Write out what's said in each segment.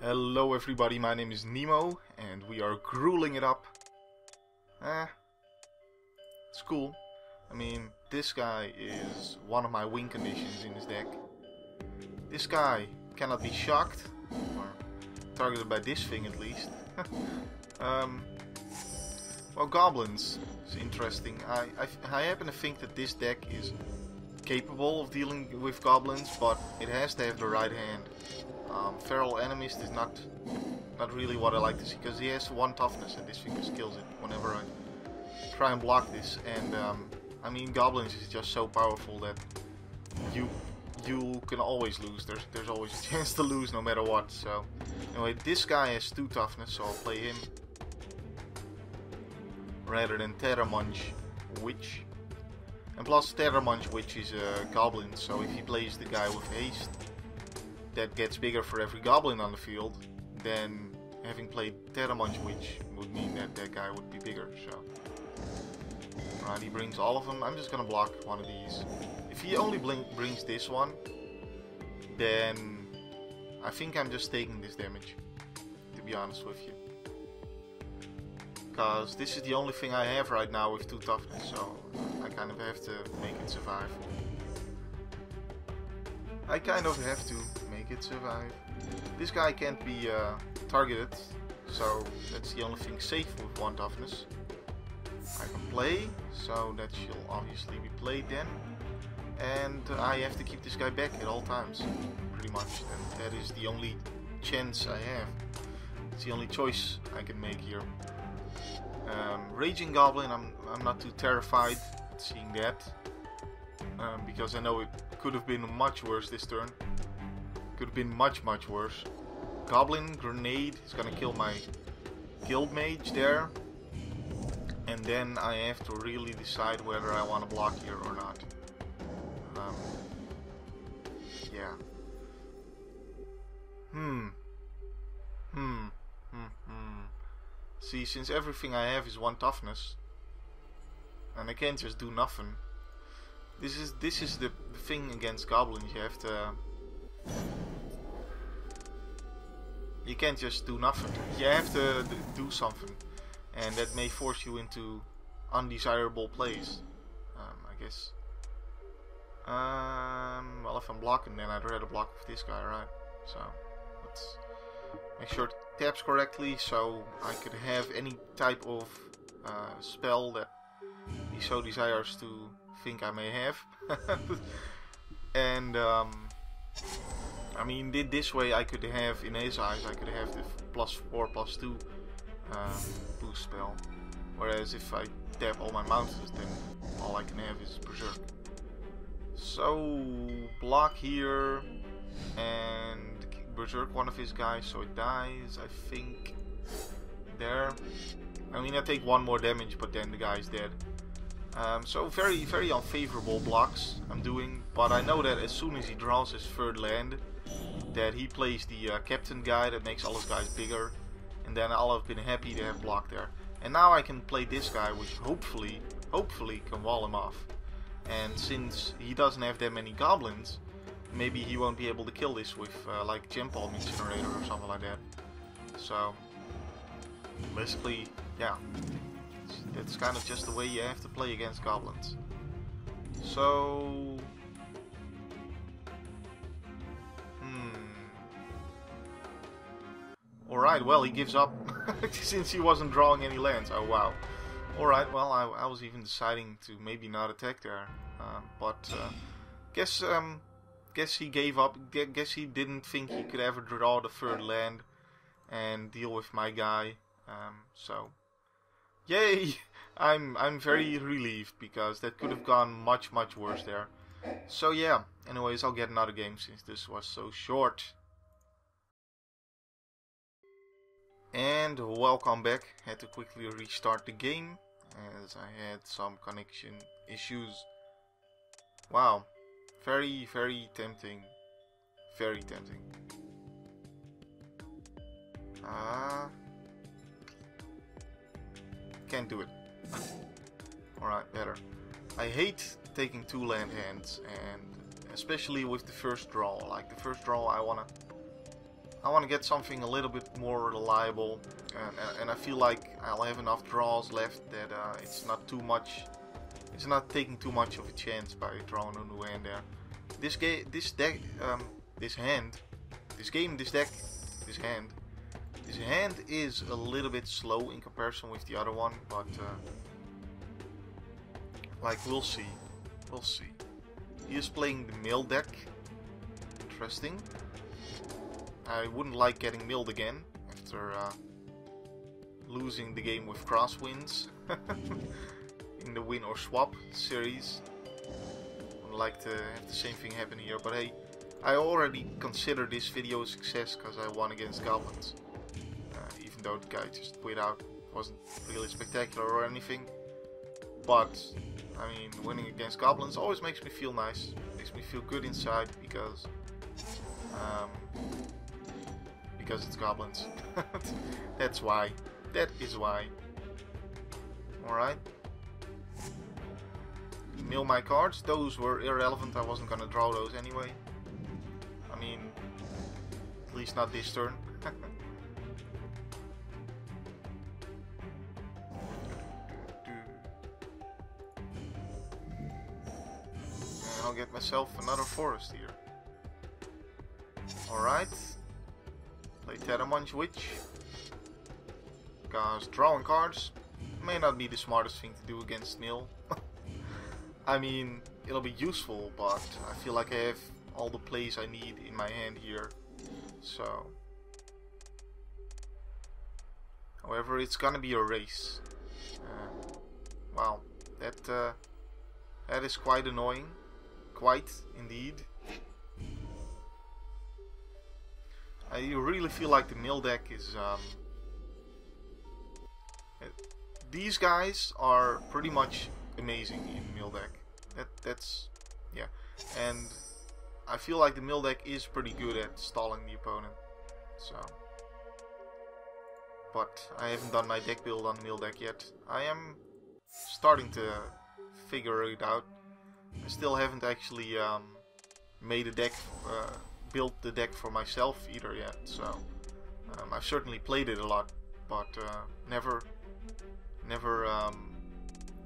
Hello everybody, my name is Nemo and we are grueling it up. It's cool. I mean, this guy is one of my win conditions in his deck. This guy cannot be shocked, or targeted by this thing at least. Well, Goblins is interesting. I happen to think that this deck is capable of dealing with Goblins, but it has to have the right hand. Feral Enemist is not really what I like to see, because he has 1 toughness and this thing just kills it whenever I try and block this. And I mean, Goblins is just so powerful that you can always lose. There's always a chance to lose no matter what. So anyway, this guy has 2 toughness, so I'll play him rather than Terramunch Witch. And plus Terramunch Witch is a goblin, so if he plays the guy with haste that gets bigger for every goblin on the field, then having played Terramunch Witch would mean that that guy would be bigger. So right, he brings all of them. I'm just gonna block one of these. If he only brings this one, then I think I'm just taking this damage, to be honest with you. Because this is the only thing I have right now with 2 toughness, so I kind of have to make it survive. I kind of have to make it survive. This guy can't be targeted, so that's the only thing safe with 1 toughness. I can play, so that shall obviously be played then. And I have to keep this guy back at all times, pretty much. And that is the only chance I have. It's the only choice I can make here. Raging Goblin, I'm not too terrified at seeing that. Because I know it could have been much worse this turn. Could have been much worse. Goblin Grenade is gonna kill my Guild Mage there. And then I have to really decide whether I want to block here or not. Yeah. See, since everything I have is 1 toughness, and I can't just do nothing. This is the thing against goblins. You have to. You can't just do nothing. You have to do something, and that may force you into undesirable plays. I guess. Well, if I'm blocking, then I'd rather block with this guy, right? So let's make sure it taps correctly, so I could have any type of spell that he so desires to think I may have. And I mean, this way I could have, in his eyes, I could have the +4/+2 boost spell. Whereas if I tap all my mountains, then all I can have is Berserk. So block here and Berserk one of his guys, so it dies, I think, there. I mean, I take 1 more damage, but then the guy's dead. So very unfavorable blocks I'm doing, but I know that as soon as he draws his 3rd land, that he plays the captain guy that makes all his guys bigger, and then I'll have been happy to have blocked there. And now I can play this guy, which hopefully can wall him off. And since he doesn't have that many goblins, maybe he won't be able to kill this with like Gem Palm Incinerator or something like that. So basically, yeah, that's kind of just the way you have to play against goblins. So alright, well, he gives up since he wasn't drawing any lands. Oh wow. Alright, well, I was even deciding to maybe not attack there, but guess he gave up. Guess he didn't think he could ever draw the 3rd land and deal with my guy. So yay! I'm very relieved, because that could have gone much worse there. So yeah. Anyways, I'll get another game since this was so short. And welcome back. Had to quickly restart the game as I had some connection issues. Wow, very tempting. Very tempting. Can't do it. Alright, better. I hate taking 2 land hands, and especially with the first draw. Like the first draw, I I want to get something a little bit more reliable, and I feel like I'll have enough draws left that it's not too much. It's not taking too much of a chance by drawing a new hand there. This hand, this hand is a little bit slow in comparison with the other one, but like we'll see. He is playing the mill deck. Interesting. I wouldn't like getting milled again after losing the game with crosswinds in the win or swap series. I would like to have the same thing happen here, but hey, I already consider this video a success because I won against Goblins. Even though the guy just quit out, wasn't really spectacular or anything. But I mean, winning against Goblins always makes me feel nice, makes me feel good inside because it's Goblins. That's why. That is why. Alright. Mill my cards. Those were irrelevant. I wasn't gonna draw those anyway. I mean, at least not this turn. And I'll get myself another forest here. Alright. Play Tetamunch Witch. Because drawing cards may not be the smartest thing to do against Mill. I mean, it'll be useful, but I feel like I have all the plays I need in my hand here. So, however, it's gonna be a race. Wow, that is quite annoying. Quite, indeed. I really feel like the mill deck is these guys are pretty much amazing in mill deck. That's yeah, and I feel like the mill deck is pretty good at stalling the opponent. So, but I haven't done my deck build on the mill deck yet. I am starting to figure it out. I still haven't actually made a deck. Built the deck for myself either yet, so I've certainly played it a lot, but never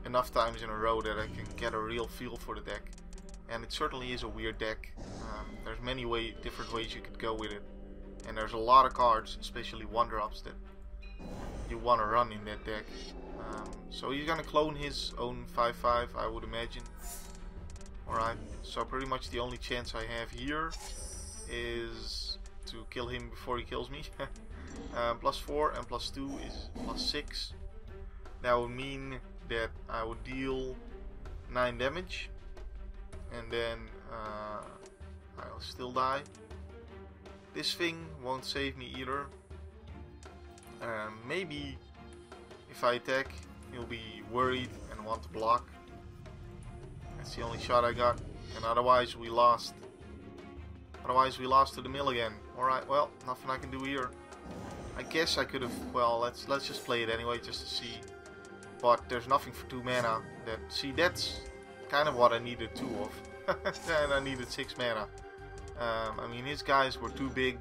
enough times in a row that I can get a real feel for the deck. And it certainly is a weird deck. There's many different ways you could go with it, and there's a lot of cards, especially 1-drops, that you want to run in that deck. So he's gonna clone his own 5/5, I would imagine. Alright, so pretty much the only chance I have here is to kill him before he kills me. +4 and +2 is +6. That would mean that I would deal 9 damage, and then I'll still die. This thing won't save me either. Maybe if I attack, he'll be worried and want to block. That's the only shot I got, and otherwise we lost. Otherwise we lost to the mill again. Alright, well, nothing I can do here. I guess I could have, well, let's just play it anyway, just to see. But there's nothing for 2 mana. See, that's kind of what I needed 2 of. And I needed 6 mana. I mean, his guys were too big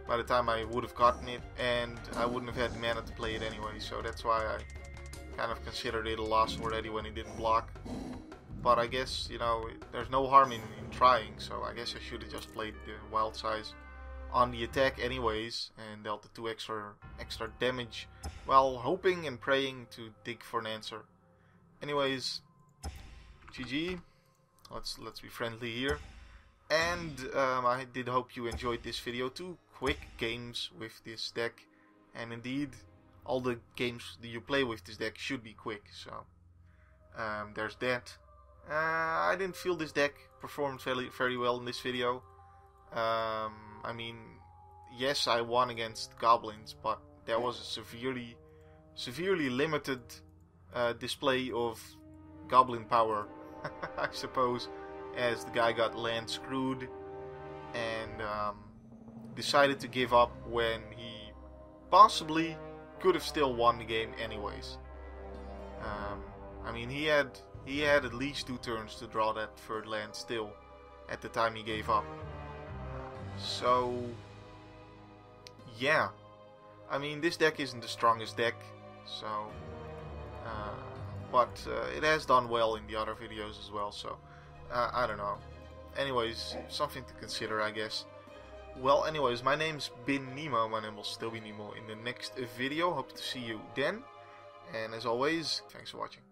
by the time I would have gotten it, and I wouldn't have had the mana to play it anyway, so that's why I kind of considered it a loss already when he didn't block. But I guess, you know, there's no harm in trying, so I guess I should have just played the wild size on the attack anyways, and dealt the 2 extra damage, while hoping and praying to dig for an answer. Anyways, GG. Let's be friendly here. And I did hope you enjoyed this video. 2 quick games with this deck, and indeed all the games that you play with this deck should be quick, so there's that. I didn't feel this deck performed very well in this video. I mean, yes, I won against Goblins, but there was a severely limited display of Goblin power, I suppose, as the guy got land screwed and decided to give up when he possibly could have still won the game anyways. I mean, he had at least 2 turns to draw that 3rd land still at the time he gave up. So yeah. I mean, this deck isn't the strongest deck, so... but it has done well in the other videos as well, so... I don't know. Anyways, something to consider, I guess. Well, anyways, my name's been Nemo. My name will still be Nemo in the next video. Hope to see you then. And as always, thanks for watching.